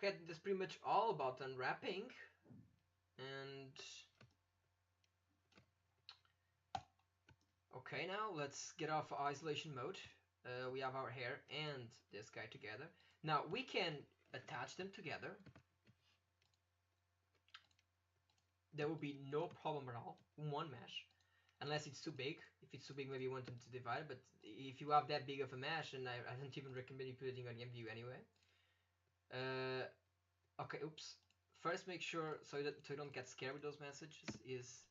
Okay, that's pretty much all about unwrapping. And okay, now let's get off isolation mode. We have our hair and this guy together. Now we can attach them together. There will be no problem at all. One mesh. Unless it's too big. If it's too big, maybe you want them to divide. But if you have that big of a mesh, and I don't even recommend you putting on Imvu anyway. Okay, oops. First, make sure, so you don't get scared with those messages, is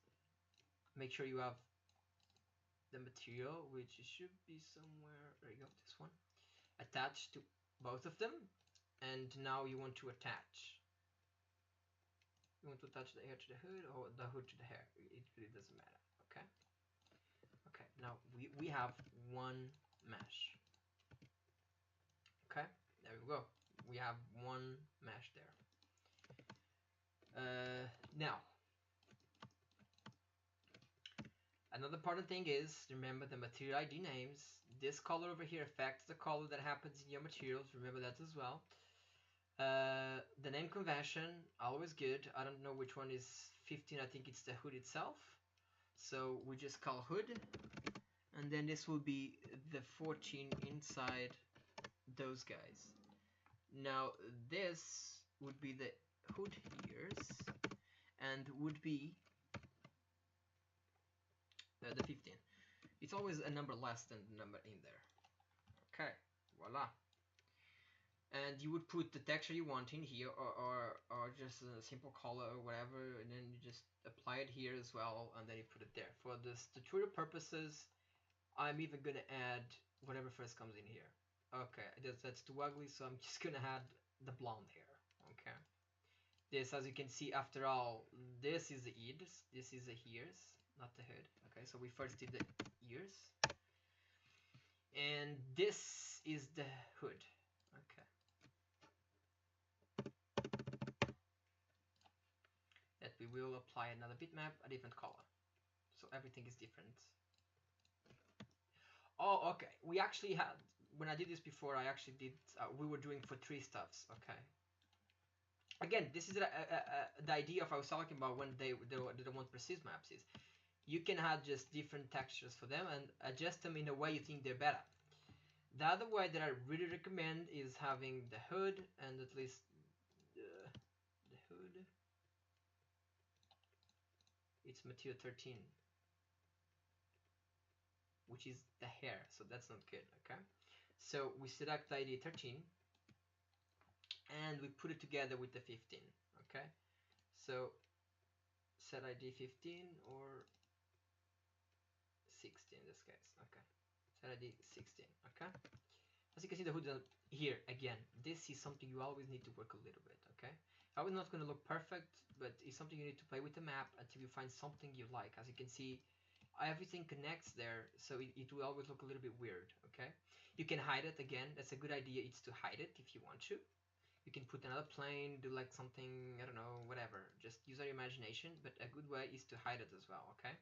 make sure you have the material, which should be somewhere, there you go, this one, attached to both of them. And now you want to attach. You want to attach the hair to the hood or the hood to the hair. It really doesn't matter, okay? Okay, now we have one mesh. Okay, there we go. We have one mesh there. Now, another important thing is, remember the material ID names. This color over here affects the color that happens in your materials. Remember that as well. The name convention, always good. I don't know which one is 15. I think it's the hood itself. So we just call hood. And then this will be the 14 inside those guys. Now this would be the hood ears and would be the 15. It's always a number less than the number in there. Okay, voila. And you would put the texture you want in here, or just a simple color or whatever, and then you just apply it here as well, and then you put it there. For this tutorial purposes, I'm even gonna add whatever first comes in here. Okay, that's too ugly, so I'm just gonna add the blonde hair. Okay. This, as you can see, after all, this is the ears, this is the ears, not the hood. Okay, so we first did the ears, and this is the hood. Okay. That we will apply another bitmap, a different color, so everything is different. Oh, okay. We actually had, when I did this before, I actually did, we were doing for 3 stuffs. Okay. Again, this is the idea of I was talking about when they don't want precise maps is you can have just different textures for them and adjust them in a way you think they're better. The other way that I really recommend is having the hood, and at least the hood, it's material 13, which is the hair, so that's not good. Okay, so we select the ID 13 and we put it together with the 15. Okay, so set ID 15 or 16 in this case. Okay, set ID 16. Okay, as you can see, the hood here again. This is something you always need to work a little bit. Okay, I was not going to look perfect, but it's something you need to play with the map until you find something you like. As you can see, everything connects there, so it will always look a little bit weird. Okay, you can hide it again. That's a good idea. It's to hide it if you want to. You can put another plane, do like something, I don't know, whatever. Just use our imagination, but a good way is to hide it as well, okay?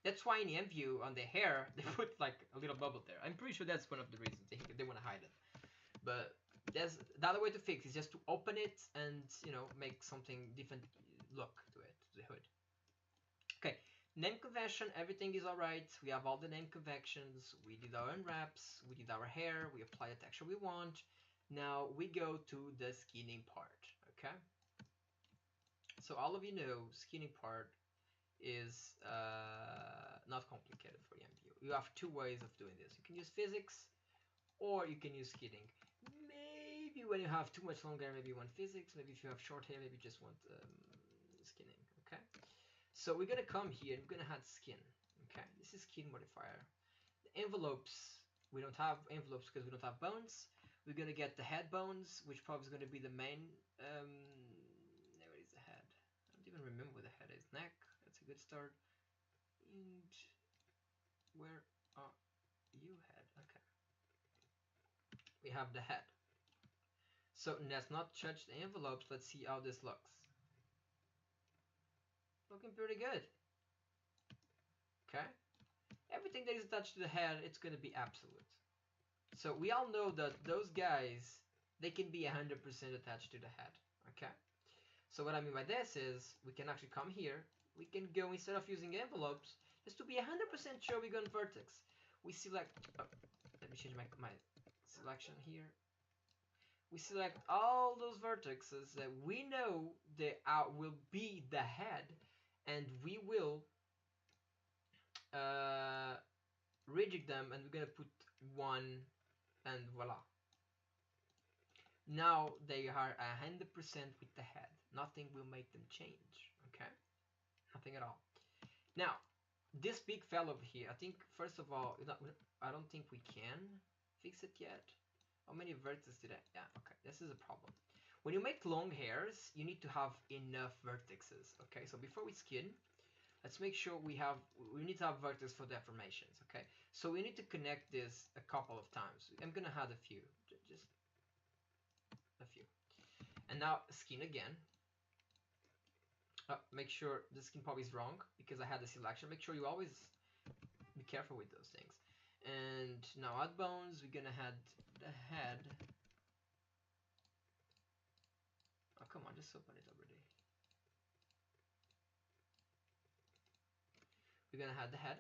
That's why in the Imvu, on the hair, they put like a little bubble there. I'm pretty sure that's one of the reasons they want to hide it. But there's the other way to fix is just to open it and, you know, make something different look to it, to the hood. Okay, name convention, everything is alright. We have all the name conventions. We did our unwraps, we did our hair, we apply the texture we want. Now we go to the skinning part, okay? So all of you know skinning part is not complicated for Imvu. You have 2 ways of doing this. You can use physics or you can use skinning. Maybe when you have too much long hair, maybe you want physics. Maybe if you have short hair, maybe you just want skinning, okay? So we're gonna come here and we're gonna add skin, okay? This is skin modifier. The envelopes, we don't have envelopes because we don't have bones. We're gonna get the head bones, which probably is gonna be the main. Where is the head? I don't even remember where the head is. Neck. That's a good start. And where are you, head? Okay. We have the head. So let's not touch the envelopes. Let's see how this looks. Looking pretty good. Okay. Everything that is attached to the head, it's gonna be absolute. So we all know that those guys they can be 100% attached to the head. Okay. So what I mean by this is we can actually come here. We can go, instead of using envelopes, just to be 100% sure we're going vertex. We select. Oh, let me change my selection here. We select all those vertices that we know they will be the head, and we will uh, reject them, and we're gonna put one, and voila. Now they are 100% with the head. Nothing will make them change. Okay, nothing at all. Now this big fellow over here, I think first of all, I don't think we can fix it yet. How many vertices did I? Yeah, okay, this is a problem. When you make long hairs, you need to have enough vertices. Okay, so before we skin, let's make sure we need to have vertex for deformations. Okay, so we need to connect this a couple of times. I'm gonna add a few, just a few, and now skin again. Make sure the skin pop is wrong because I had the selection. Make sure you always be careful with those things. And now add bones. We're gonna add the head. Oh, come on, just open it already. We're gonna add the head.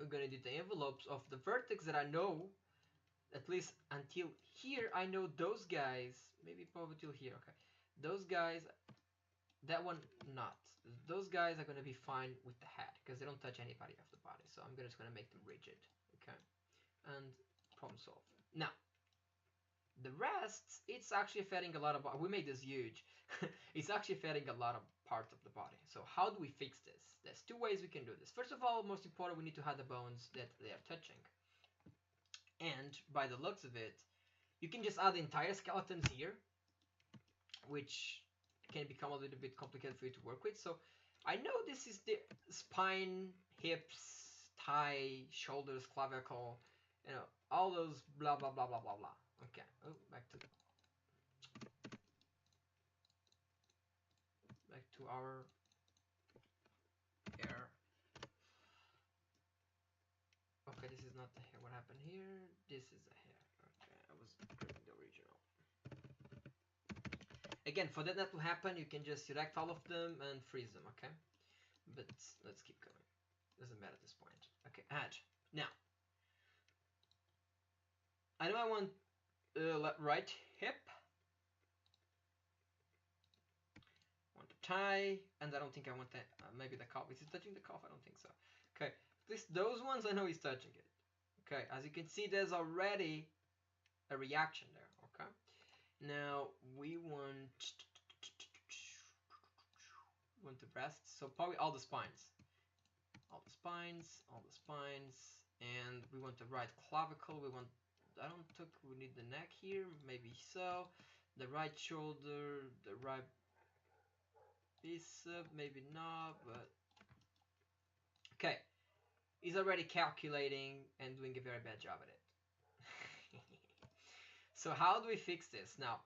We're gonna do the envelopes of the vertex that I know, at least until here. I know those guys, maybe probably till here. Okay, those guys, that one not. Those guys are gonna be fine with the head because they don't touch anybody of the body. So I'm just gonna make them rigid. Okay, and problem solved. Now the rest, it's actually affecting a lot of. We made this huge. It's actually affecting a lot of parts of the body. So how do we fix this? There's two ways we can do this. First of all, most important, we need to have the bones that they are touching. And by the looks of it, you can just add the entire skeletons here, which can become a little bit complicated for you to work with. So I know this is the spine, hips, thigh, shoulders, clavicle, all those blah blah blah blah blah blah. Okay, back to our hair. Okay, this is not the hair. What happened here? This is the hair. Okay, I was grabbing the original. Again, for that not to happen, you can just select all of them and freeze them, okay? But let's keep going. Doesn't matter at this point. Okay, add. Now, I know I want right hip. I want the tie, and I don't think I want that. Maybe the cuff. Is it touching the cuff? I don't think so. Okay, at least those ones I know he's touching it. Okay, as you can see, there's already a reaction there. Okay, now we want the breasts, so probably all the spines, and we want the right clavicle. I don't think we need the neck here, maybe so. The right shoulder, the right bicep, maybe not, but okay. He's already calculating and doing a very bad job at it. So how do we fix this? Now,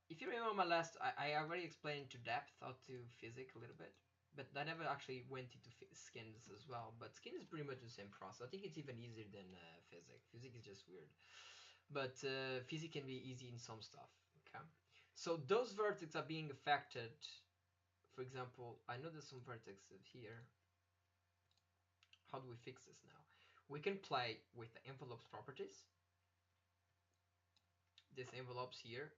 if you remember my last, I already explained into depth how to physics a little bit, but I never actually went into skins as well. But skin is pretty much the same process. I think it's even easier than physics. Physics is just weird, but physics can be easy in some stuff. Okay, so those vertices are being affected. For example, I know there's some vertices here. How do we fix this now? We can play with the envelopes properties. This envelopes here.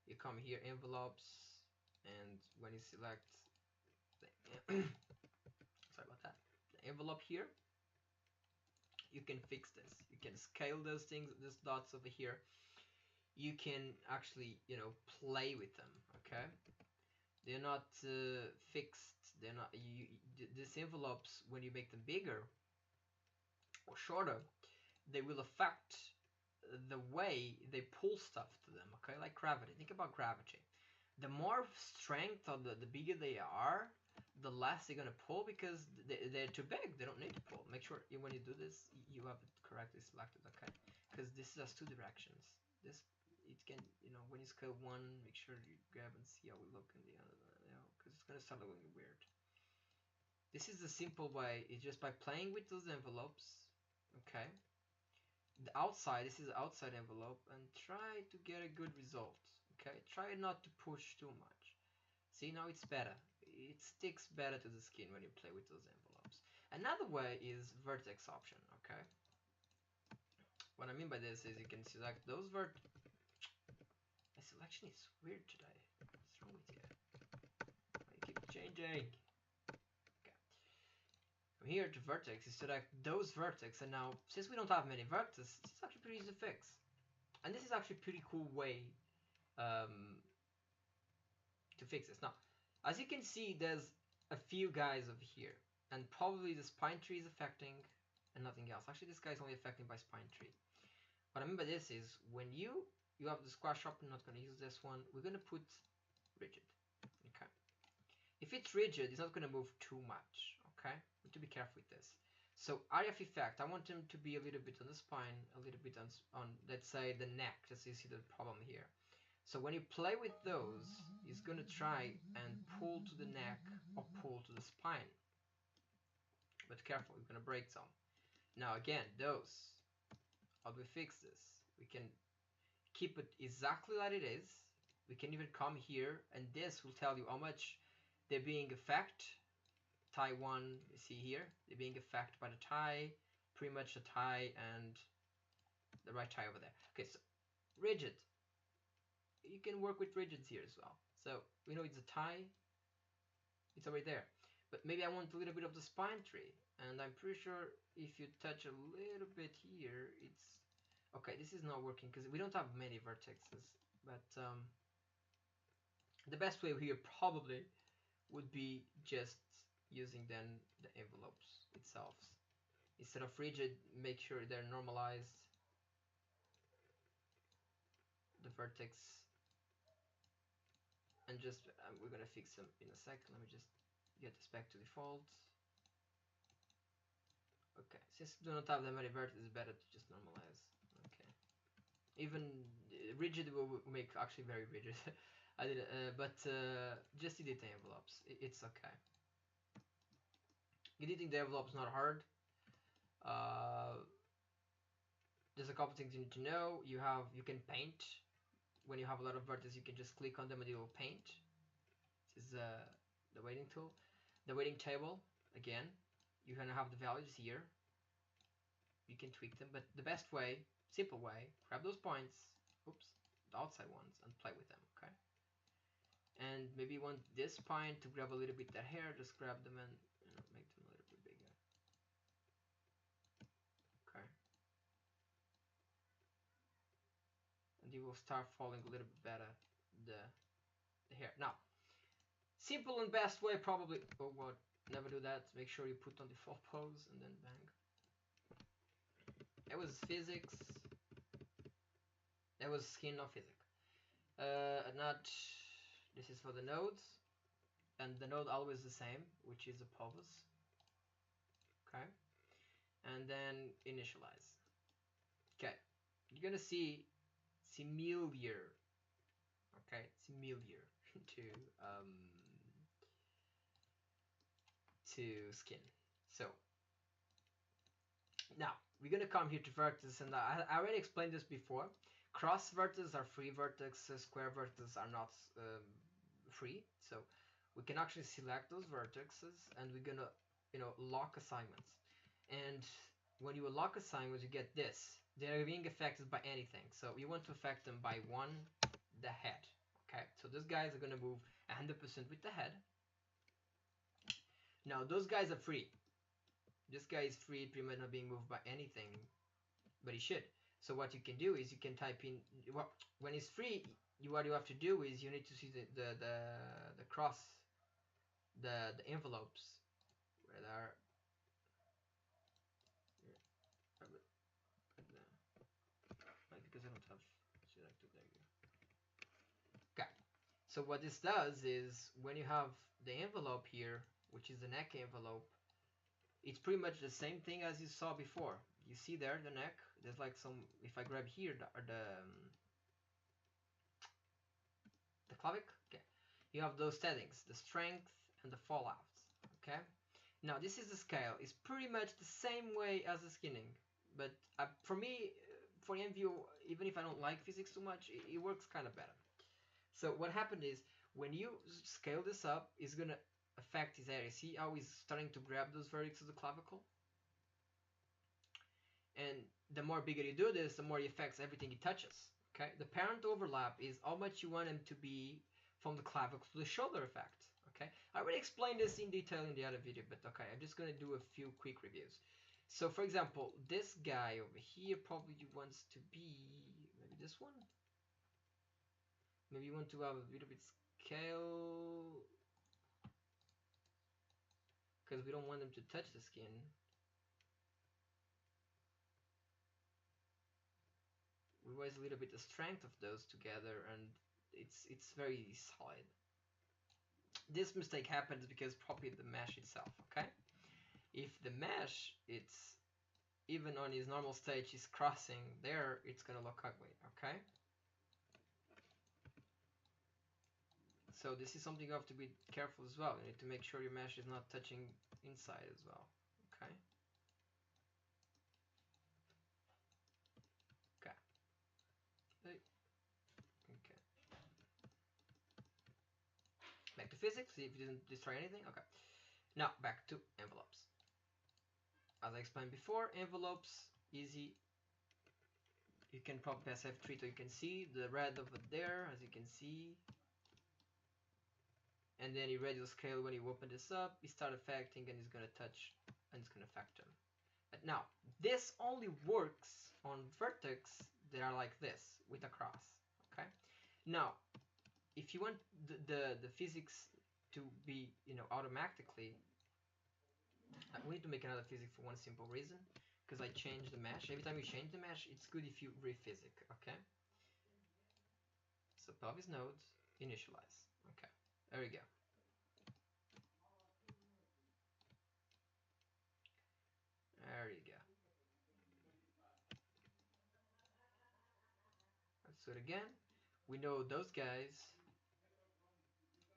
You come here, envelopes, and when you select the sorry about that, the envelope here, you can fix this. You can scale those things, these dots over here. You can actually, play with them. Okay, they're not fixed. They're not. These envelopes, when you make them bigger or shorter, they will affect the way they pull stuff to them. Okay, like gravity. Think about gravity. The more strength or the bigger they are, the less they're gonna pull because they're too big. They don't need to pull. Make sure when you do this, you have it correctly selected. Okay, because this has two directions. This it can, when you scale one, make sure you grab and see how we look in the other, because it's gonna start looking weird. This is the simple way. It's just by playing with those envelopes. Okay, the outside, this is the outside envelope, and try to get a good result. Okay, try not to push too much. See, now it's better. It sticks better to the skin when you play with those envelopes. Another way is vertex option, okay? What I mean by this is you can select those My selection is weird today. What's wrong with you? Why you keep changing? Okay. From here to vertex, you select those vertex, and now, since we don't have many vertices, it's actually pretty easy to fix. And this is actually a pretty cool way to fix this. Now, as you can see, there's a few guys over here, and probably the spine tree is affecting and nothing else. Actually, this guy's only affected by spine tree. What I mean by this is when you have the squash up, I'm not going to use this one, we're going to put rigid. Okay. If it's rigid, it's not going to move too much. Okay. We have to be careful with this. So area of effect, I want him to be a little bit on the spine, a little bit on let's say the neck, just so you see the problem here. So when you play with those, he's going to try and pull to the neck or pull to the spine. But careful, you're going to break some. Now again, those, how do we fix this? We can keep it exactly like it is. We can even come here, and this will tell you how much they're being affected. Tie 1, you see here, they're being affected by the tie, pretty much the tie and the right tie over there. Okay, so rigid. You can work with rigids here as well. So we know it's a tie, it's already there. But maybe I want a little bit of the spine tree, and I'm pretty sure if you touch a little bit here, it's okay. This is not working because we don't have many vertexes. But the best way here probably would be just using then the envelopes itself. Instead of rigid, make sure they're normalized. The vertex, and just we're gonna fix them in a second. Let me just get this back to default. Okay, since we do not have that many vertices, it's better to just normalize. Okay, even rigid will make actually very rigid. I did, but just edit the envelopes. It's okay. Editing the envelopes not hard. There's a couple things you need to know. You can paint. When you have a lot of vertices, you can just click on them and it will paint. This is the weighting tool. The weighting table, again, you're gonna have the values here. You can tweak them, but the best way, simple way, grab those points, oops, the outside ones, and play with them, okay? And maybe you want this spine to grab a little bit that hair, just grab them and make them a little bit bigger. Okay. And you will start following a little bit better the hair. Now, simple and best way probably, oh what, never do that. Make sure you put on default pose and then bang. That was physics. That was skin, not physics. Not, this is for the nodes. And the node always the same, which is a pose. Okay. And then initialize. Okay. You're gonna see similar. Okay, similar to skin. So now we're gonna come here to vertices, and I already explained this before. Cross vertices are free vertices, square vertices are not free. So we can actually select those vertices, and we're gonna lock assignments. And when you lock assignments, you get this. They're being affected by anything. So you want to affect them by one, the head. Okay, so those guys are gonna move 100% with the head. Now those guys are free. This guy is free, pretty much not being moved by anything, but he should. So what you can do is you can type in, well, when it's free, what you have to do is you need to see the cross, the envelopes where they are. Because I don't have selected there. Okay. So what this does is when you have the envelope here, which is the neck envelope, it's pretty much the same thing as you saw before. You see there the neck. There's like some. If I grab here the clavic, okay, you have those settings: the strength and the fallout. Okay. Now this is the scale. It's pretty much the same way as the skinning, but for me, for Imvu, even if I don't like physics too much, it works kind of better. So what happened is when you scale this up, it's gonna affect his area. See how he's starting to grab those vertex of the clavicle? And the more bigger you do this, the more he affects everything he touches. Okay, the parent overlap is how much you want him to be from the clavicle to the shoulder effect. Okay, I already explained this in detail in the other video, but okay, I'm just gonna do a few quick reviews. So for example, this guy over here probably wants to be maybe this one. Maybe you want to have a little bit scale because we don't want them to touch the skin. We raise a little bit the strength of those together, and it's very solid. This mistake happens because probably the mesh itself. Okay, if the mesh it's even on his normal stage is crossing there, it's gonna look ugly. Okay, so this is something you have to be careful as well. You need to make sure your mesh is not touching inside as well. Okay. Okay. Okay. Back to physics. See if you didn't destroy anything. Okay. Now back to envelopes. As I explained before, envelopes easy. You can probably press F3 so you can see the red over there, as you can see. And then you radial scale when you open this up, you start affecting and it's gonna touch and it's gonna affect them. But now, this only works on vertex that are like this with a cross. Okay. Now, if you want the physics to be automatically, we need to make another physics for one simple reason, because I changed the mesh. Every time you change the mesh, it's good if you rephysic. Okay. So pelvis nodes initialize. Okay. There we go. There you go. Let's do it again. We know those guys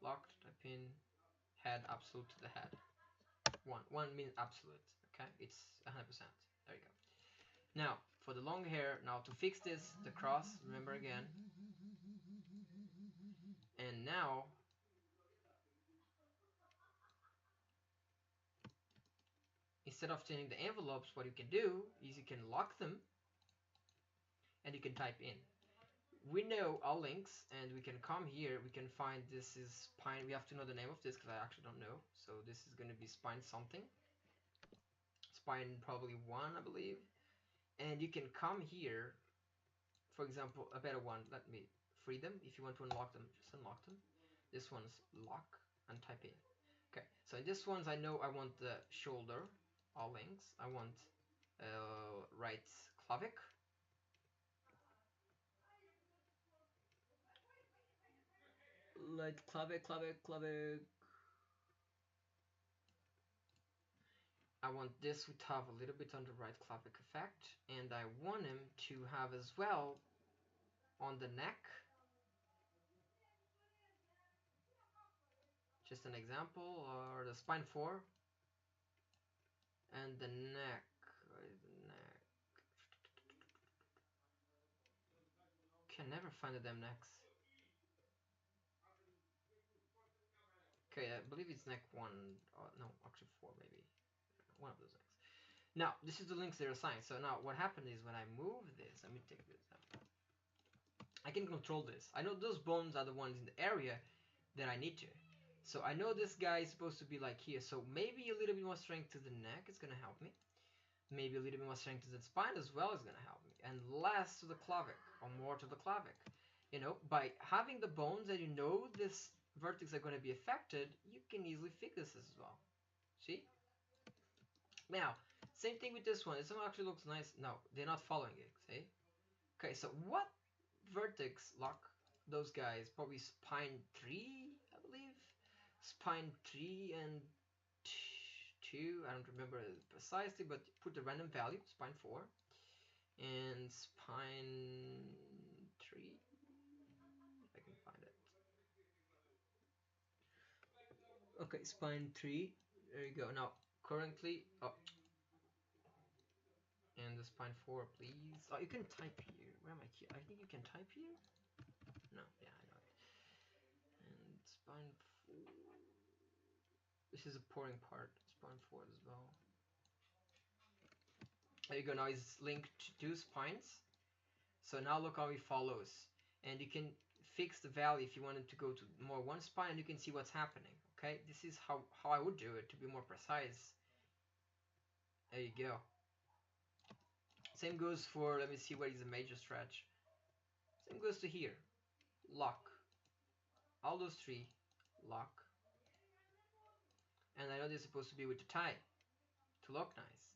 locked, type in head absolute to the head. One means absolute. Okay, it's 100%. There you go. Now for the long hair. Now to fix this, the cross. Remember again. And now instead of changing the envelopes, what you can do is you can lock them and you can type in. We know our links and we can come here, we can find this is spine. We have to know the name of this because I actually don't know. So this is going to be spine something. Spine probably 1, I believe. And you can come here, for example, a better one. Let me free them. If you want to unlock them, just unlock them. This one's lock and type in. Okay, so in this ones I know I want the shoulder, all links. I want right clavic. Right clavic. I want this to have a little bit on the right clavic effect, and I want him to have as well on the neck. Just an example, or the spine 4, and the neck. Where is the neck? Can never find the damn necks. Okay, I believe it's neck 1. No, actually 4 maybe. One of those necks. Now, this is the links they're assigned. So now what happened is when I move this, let me take this out. I can control this. I know those bones are the ones in the area that I need to. So I know this guy is supposed to be like here. So maybe a little bit more strength to the neck is going to help me. Maybe a little bit more strength to the spine as well is going to help me. And less to the clavic or more to the clavic. You know, by having the bones that you know this vertex are going to be affected, you can easily fix this as well. See? Now, same thing with this one. This one actually looks nice. No, they're not following it. See? Okay, so what vertex lock those guys? Probably spine 3, I believe. Spine 3 and 2. I don't remember precisely, but put the random value. Spine 4 and spine 3. If I can find it. Okay, spine 3. There you go. Now, currently, And the spine 4, please. Oh, you can type here. Where am I here? I think you can type here. No, yeah, I know it. And spine 4. This is a pouring part. Spine 4 as well. There you go. Now it's linked to 2 spines. So now look how it follows. And you can fix the value if you wanted to go to more one spine, and you can see what's happening. Okay, this is how I would do it to be more precise. There you go. Same goes for, let me see what is a major stretch. Same goes to here. Lock. All those 3. Lock. And I know they're supposed to be with the tie to look nice.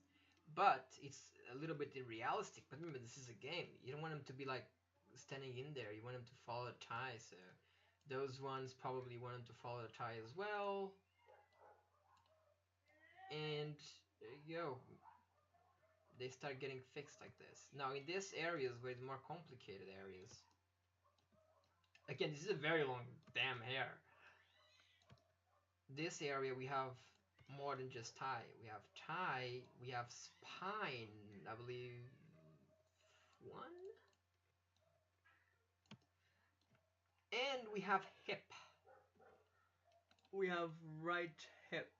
But it's a little bit unrealistic. But remember, this is a game. You don't want them to be like standing in there. You want them to follow the tie. So those ones probably want them to follow the tie as well. And there you go. They start getting fixed like this. Now in these areas where it's more complicated areas. Again, this is a very long damn hair. This area we have more than just tie. We have tie, we have spine, I believe 1. And we have hip. We have right hip.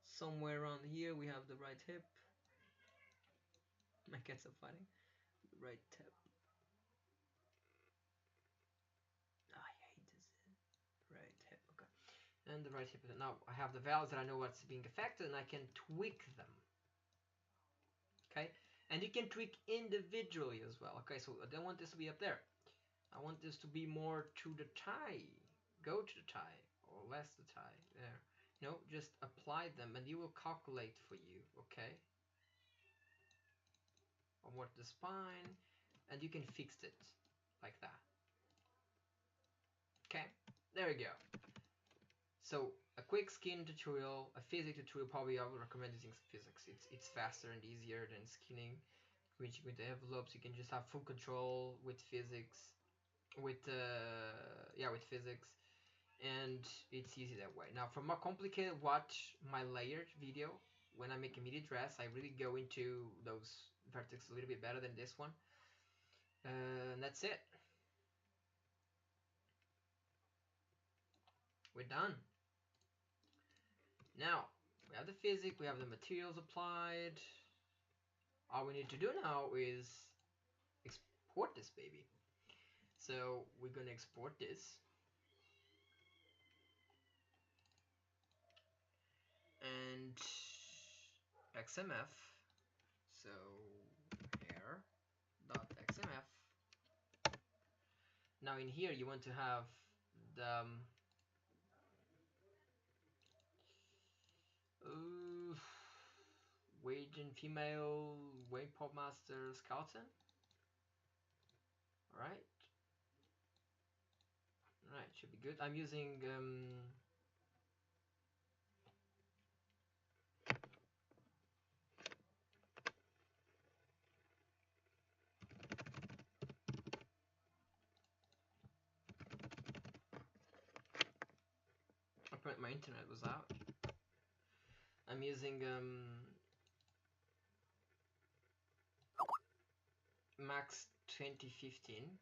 Somewhere around here we have the right hip. My cats are fighting. Right hip. I hate this. Right hip, okay. And the right hip. Now I have the values that I know what's being affected, and I can tweak them. Okay, and you can tweak individually as well. Okay, so I don't want this to be up there. I want this to be more to the tie. Go to the tie, or less the tie. There. No, just apply them, and you will calculate for you. Okay. On what the spine, and you can fix it like that. Okay, there we go. So a quick skin tutorial, a physics tutorial. Probably I would recommend using physics. It's faster and easier than skinning. With the envelopes, you can just have full control with physics. With physics, and it's easy that way. Now, for more complicated, watch my layered video. When I make a midi dress, I really go into those vertex a little bit better than this one. And that's it. We're done. Now, we have the physics, we have the materials applied. All we need to do now is export this baby. So we're gonna export this. And XMF. So hair.xmf. Now in here you want to have the wage and female wave pop master skeleton. Alright. Alright, should be good. I'm using my internet was out. I'm using Max 2015.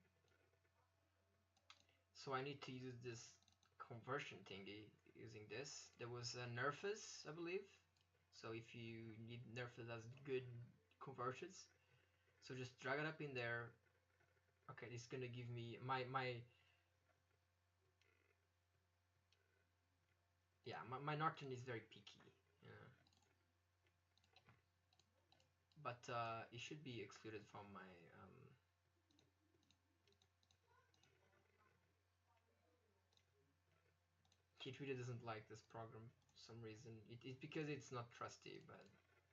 So I need to use this conversion thingy using this. There was a Nerfus, I believe. So if you need Nerfus that's good conversions, so just drag it up in there. Okay, this is gonna give me my Norton is very picky, yeah. But it should be excluded from my Kit really doesn't like this program for some reason. It's because it's not trusty, but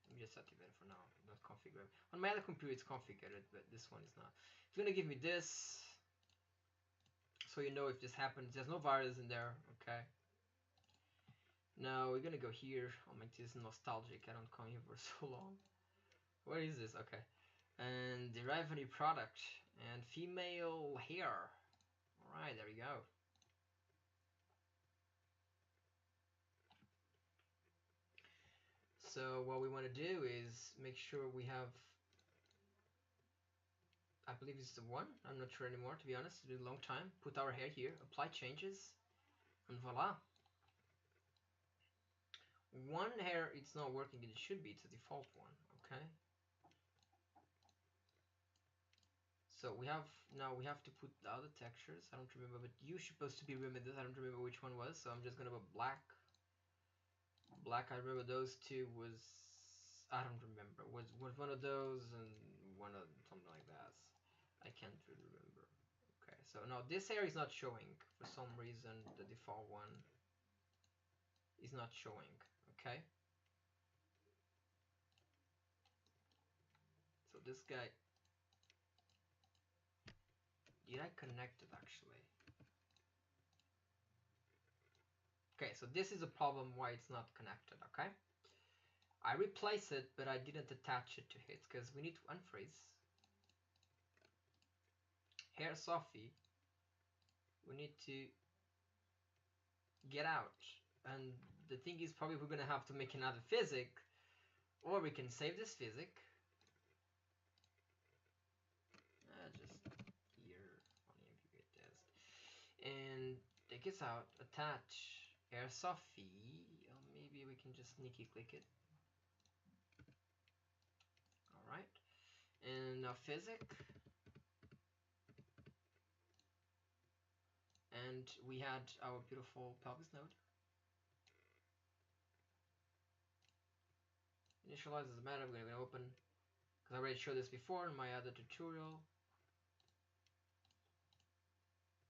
let me just activate it for now. Not configured. On my other computer it's configured, but this one is not. It's gonna give me this, so you know if this happens. There's no virus in there, okay? Now we're gonna go here. Oh my, this is nostalgic. I don't come here for so long. Where is this? Okay. And derive a new product and female hair. Alright, there we go. So what we want to do is make sure we have, I believe it's the one, I'm not sure anymore to be honest, it's been a long time. Put our hair here, apply changes, and voila. One hair, it's not working, it should be, it's a default one, okay? So we have, now we have to put the other textures, I don't remember, but you're supposed to be remember this, I don't remember which one was, so I'm just gonna put black. Black, I remember those two was, I don't remember, was one of those and one of something like that. I can't really remember. Okay, so now this hair is not showing for some reason. The default one is not showing. Okay, so this guy, did I connect it actually? Okay, so this is a problem why it's not connected. Okay, I replace it, but I didn't attach it to it because we need to unfreeze hair Sophie. We need to get out. And the thing is, probably we're gonna have to make another physic, or we can save this physic. Just here on the Imvu test, and take this out. Attach Airsoftly. Maybe we can just sneaky click it. All right, and now physic, and we had our beautiful pelvis node. Initialize doesn't matter. We're gonna open because I already showed this before in my other tutorial.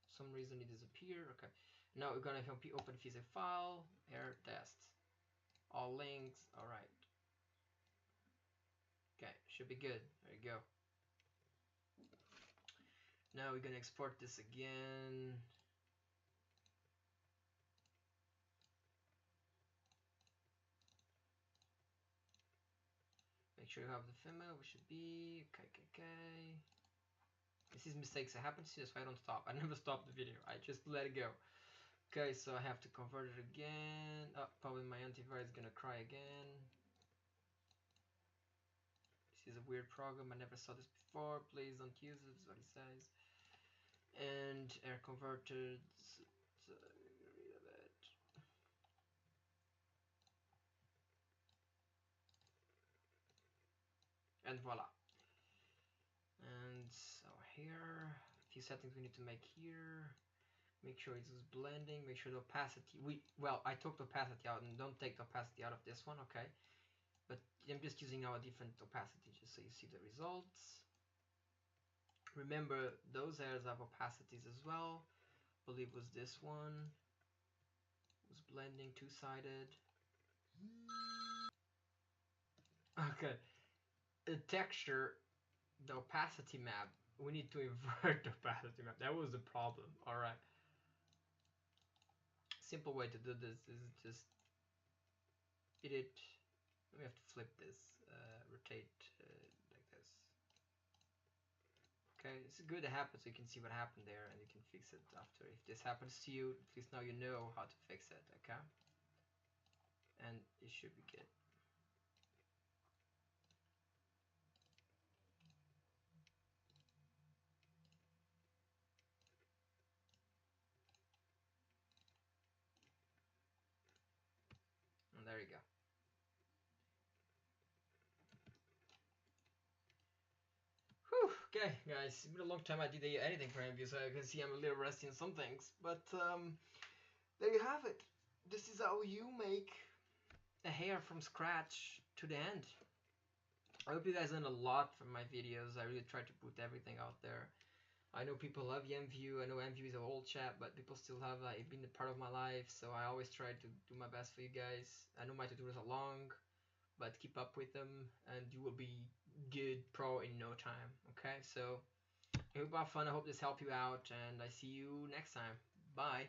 For some reason it disappeared. Okay, now we're gonna open physic file, air test, all links. All right. Okay, should be good. There you go. Now we're gonna export this again. Make sure you have the female, which should be okay. This is mistakes that happen, that's why I don't stop. I never stop the video, I just let it go. Okay, so I have to convert it again. Oh, probably my antivirus is gonna cry again. This is a weird program, I never saw this before. Please don't use it, is what it says. And air converted. So read a bit. And voila. And so here, a few settings we need to make here. Make sure it's blending, make sure the opacity, I took the opacity out, and don't take the opacity out of this one, okay? But I'm just using our different opacity just so you see the results. Remember, those hairs have opacities as well. I believe it was this one. It was blending two-sided. Okay, the texture, the opacity map, we need to invert the opacity map. That was the problem, alright. Simple way to do this is just edit. We have to flip this, rotate like this. Okay, it's good to happen so you can see what happened there and you can fix it after. If this happens to you, at least now you know how to fix it, okay? And it should be good. And there you go. Whew, okay, guys, it's been a long time I did anything for Imvu, so you can see I'm a little rusty in some things. But there you have it. This is how you make a hair from scratch to the end. I hope you guys learned a lot from my videos. I really tried to put everything out there. I know people love Imvu. I know Imvu is an old chat, but people still have it been a part of my life. So I always try to do my best for you guys. I know my tutorials are long, but keep up with them, and you will be good pro in no time. Okay, so I hope you have fun. I hope this helped you out, and I see you next time. Bye.